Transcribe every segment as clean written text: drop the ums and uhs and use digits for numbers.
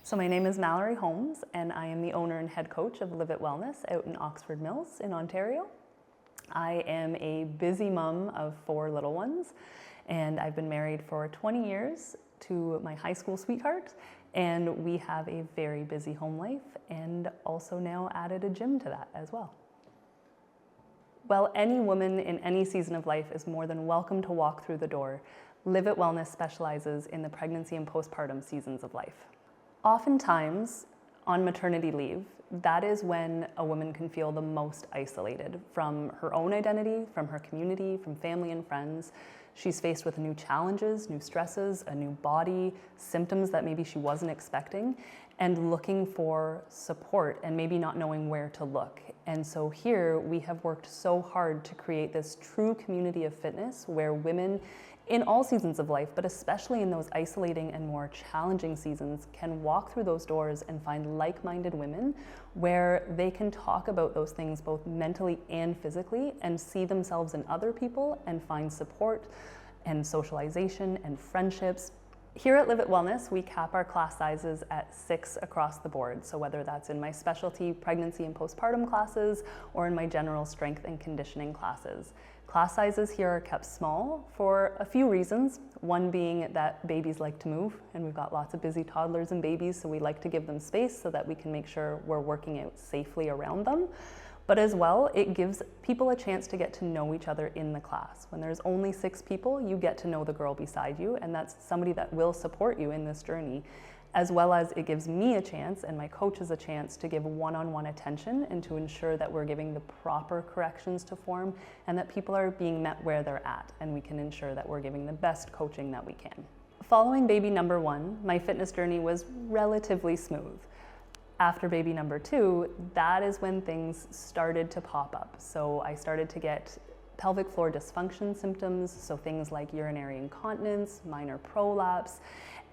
So my name is Mallory Holmes, and I am the owner and head coach of LiveIt Wellness out in Oxford Mills in Ontario. I am a busy mom of 4 little ones, and I've been married for 20 years to my high school sweetheart, and we have a very busy home life and also now added a gym to that as well. Well, any woman in any season of life is more than welcome to walk through the door. LiveIt Wellness specializes in the pregnancy and postpartum seasons of life. Oftentimes, on maternity leave, that is when a woman can feel the most isolated from her own identity, from her community, from family and friends. She's faced with new challenges, new stresses, a new body, symptoms that maybe she wasn't expecting, and looking for support and maybe not knowing where to look. And so here we have worked so hard to create this true community of fitness where women in all seasons of life, but especially in those isolating and more challenging seasons, can walk through those doors and find like-minded women where they can talk about those things both mentally and physically and see themselves in other people and find support and socialization and friendships. Here at LiveIt Wellness, we cap our class sizes at 6 across the board. So whether that's in my specialty pregnancy and postpartum classes or in my general strength and conditioning classes. Class sizes here are kept small for a few reasons. One being that babies like to move, and we've got lots of busy toddlers and babies, so we like to give them space so that we can make sure we're working out safely around them. But as well, it gives people a chance to get to know each other in the class. When there's only 6 people, you get to know the girl beside you, and that's somebody that will support you in this journey. As well as it gives me a chance and my coaches a chance to give one-on-one attention and to ensure that we're giving the proper corrections to form and that people are being met where they're at, and we can ensure that we're giving the best coaching that we can. Following baby number 1, my fitness journey was relatively smooth. After baby number 2, that is when things started to pop up. So I started to get pelvic floor dysfunction symptoms, so things like urinary incontinence, minor prolapse,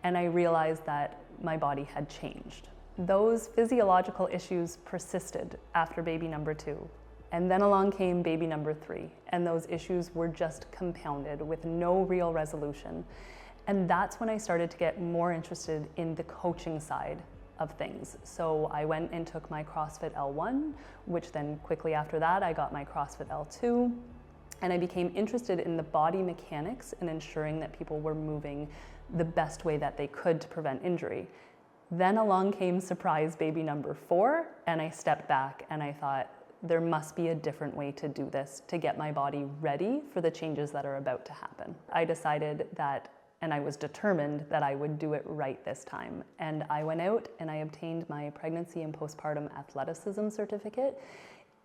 and I realized that my body had changed. Those physiological issues persisted after baby number 2. And then along came baby number 3, and those issues were just compounded with no real resolution. And that's when I started to get more interested in the coaching side of things. So I went and took my CrossFit L1, which then quickly after that, I got my CrossFit L2. And I became interested in the body mechanics and ensuring that people were moving the best way that they could to prevent injury. Then along came surprise baby number 4, and I stepped back and I thought, there must be a different way to do this to get my body ready for the changes that are about to happen. I decided that, and I was determined that I would do it right this time. And I went out and I obtained my pregnancy and postpartum athleticism certificate,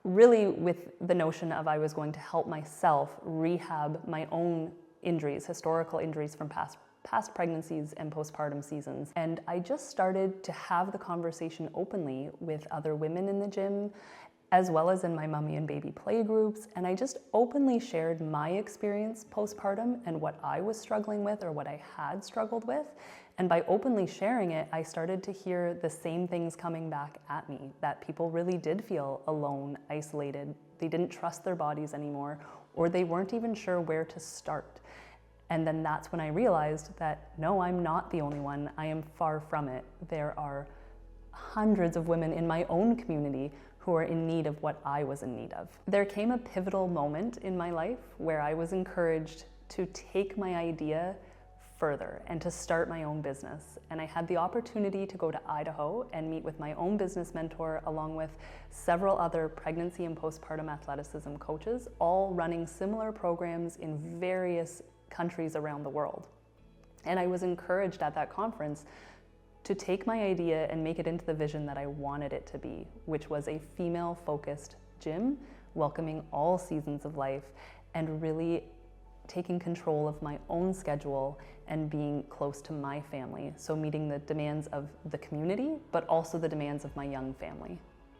really with the notion of I was going to help myself rehab my own injuries, historical injuries from past pregnancies and postpartum seasons. And I just started to have the conversation openly with other women in the gym, as well as in my mommy and baby play groups. And I just openly shared my experience postpartum and what I was struggling with or what I had struggled with. And by openly sharing it, I started to hear the same things coming back at me, that people really did feel alone, isolated. They didn't trust their bodies anymore, or they weren't even sure where to start. And then that's when I realized that, no, I'm not the only one. I am far from it. There are hundreds of women in my own community who are in need of what I was in need of. There came a pivotal moment in my life where I was encouraged to take my idea further and to start my own business. And I had the opportunity to go to Idaho and meet with my own business mentor along with several other pregnancy and postpartum athleticism coaches, all running similar programs in various countries around the world. And I was encouraged at that conference to take my idea and make it into the vision that I wanted it to be, which was a female-focused gym, welcoming all seasons of life, and really taking control of my own schedule and being close to my family. So meeting the demands of the community, but also the demands of my young family.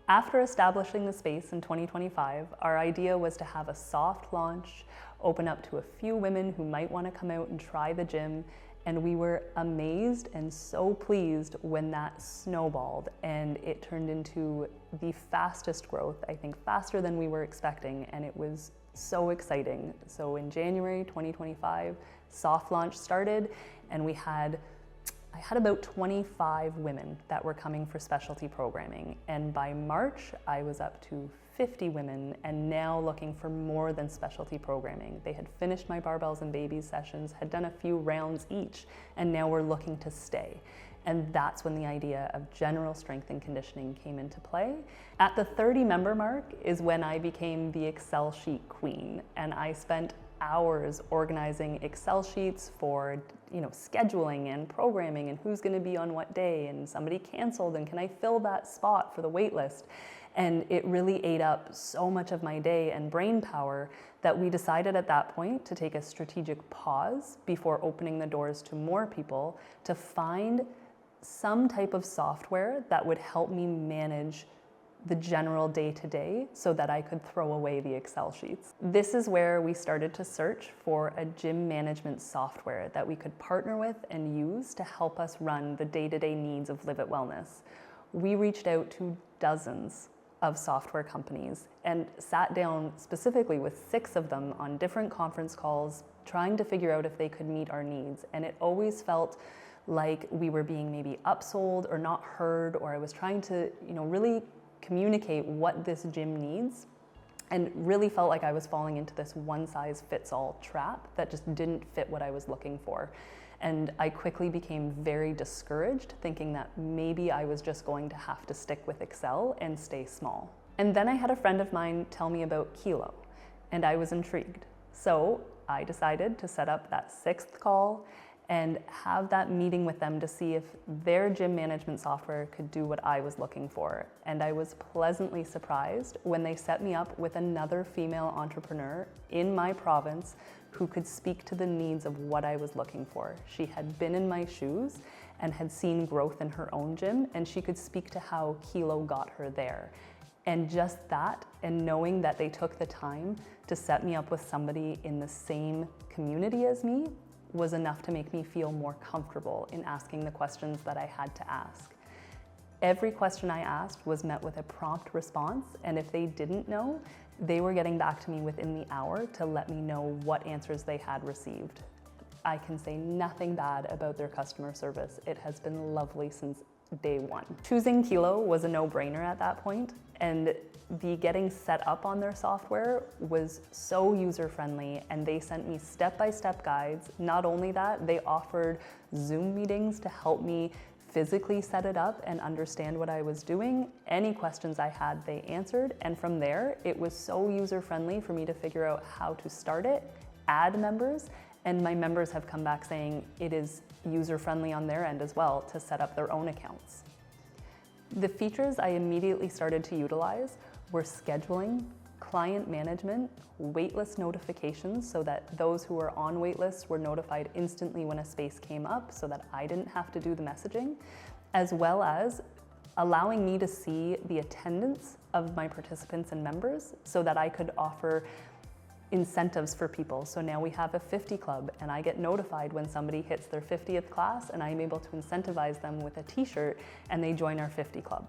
After establishing the space in 2025, our idea was to have a soft launch, open up to a few women who might want to come out and try the gym, and we were amazed and so pleased when that snowballed and it turned into the fastest growth, I think faster than we were expecting, and it was so exciting. So in January 2025, soft launch started, and we had I had about 25 women that were coming for specialty programming, and by March I was up to 50 women and now looking for more than specialty programming. They had finished my barbells and babies sessions, had done a few rounds each, and now were looking to stay. And that's when the idea of general strength and conditioning came into play. At the 30 member mark is when I became the Excel sheet queen, and I spent hours organizing Excel sheets for scheduling and programming and who's going to be on what day, and somebody canceled and can I fill that spot for the wait list. And it really ate up so much of my day and brain power that we decided at that point to take a strategic pause before opening the doors to more people to find some type of software that would help me manage the general day-to-day so that I could throw away the Excel sheets. This is where we started to search for a gym management software that we could partner with and use to help us run the day-to-day needs of LiveIt Wellness. We reached out to dozens of software companies and sat down specifically with 6 of them on different conference calls, trying to figure out if they could meet our needs. And it always felt like we were being maybe upsold or not heard, or I was trying to, really communicate what this gym needs, and really felt like I was falling into this one-size-fits-all trap that just didn't fit what I was looking for. And I quickly became very discouraged, thinking that maybe I was just going to have to stick with Excel and stay small. And then I had a friend of mine tell me about Kilo, and I was intrigued. So I decided to set up that 6th call and have that meeting with them to see if their gym management software could do what I was looking for. And I was pleasantly surprised when they set me up with another female entrepreneur in my province who could speak to the needs of what I was looking for. She had been in my shoes and had seen growth in her own gym, and she could speak to how Kilo got her there. And just that, and knowing that they took the time to set me up with somebody in the same community as me, was enough to make me feel more comfortable in asking the questions that I had to ask. Every question I asked was met with a prompt response, and if they didn't know, they were getting back to me within the hour to let me know what answers they had received. I can say nothing bad about their customer service. It has been lovely since day one. Choosing Kilo was a no-brainer at that point, and the getting set up on their software was so user-friendly, and they sent me step-by-step guides. Not only that, they offered Zoom meetings to help me physically set it up and understand what I was doing. Any questions I had, they answered, and from there, it was so user-friendly for me to figure out how to start it, add members, and my members have come back saying it is user-friendly on their end as well to set up their own accounts. The features I immediately started to utilize were scheduling, client management, waitlist notifications so that those who were on waitlists were notified instantly when a space came up so that I didn't have to do the messaging, as well as allowing me to see the attendance of my participants and members so that I could offer incentives for people. So now we have a 50 club, and I get notified when somebody hits their 50th class, and I'm able to incentivize them with a t-shirt and they join our 50 club.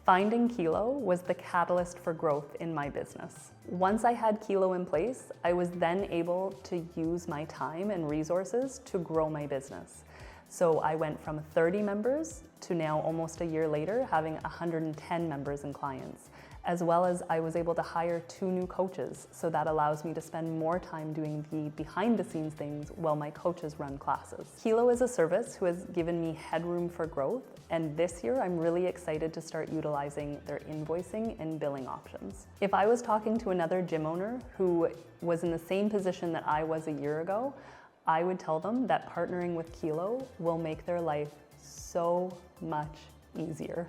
Finding Kilo was the catalyst for growth in my business. Once I had Kilo in place, I was then able to use my time and resources to grow my business. So I went from 30 members to now, almost a year later, having 110 members and clients, as well as I was able to hire 2 new coaches. So that allows me to spend more time doing the behind the scenes things while my coaches run classes. Kilo is a service who has given me headroom for growth. And this year, I'm really excited to start utilizing their invoicing and billing options. If I was talking to another gym owner who was in the same position that I was a year ago, I would tell them that partnering with Kilo will make their life so much easier.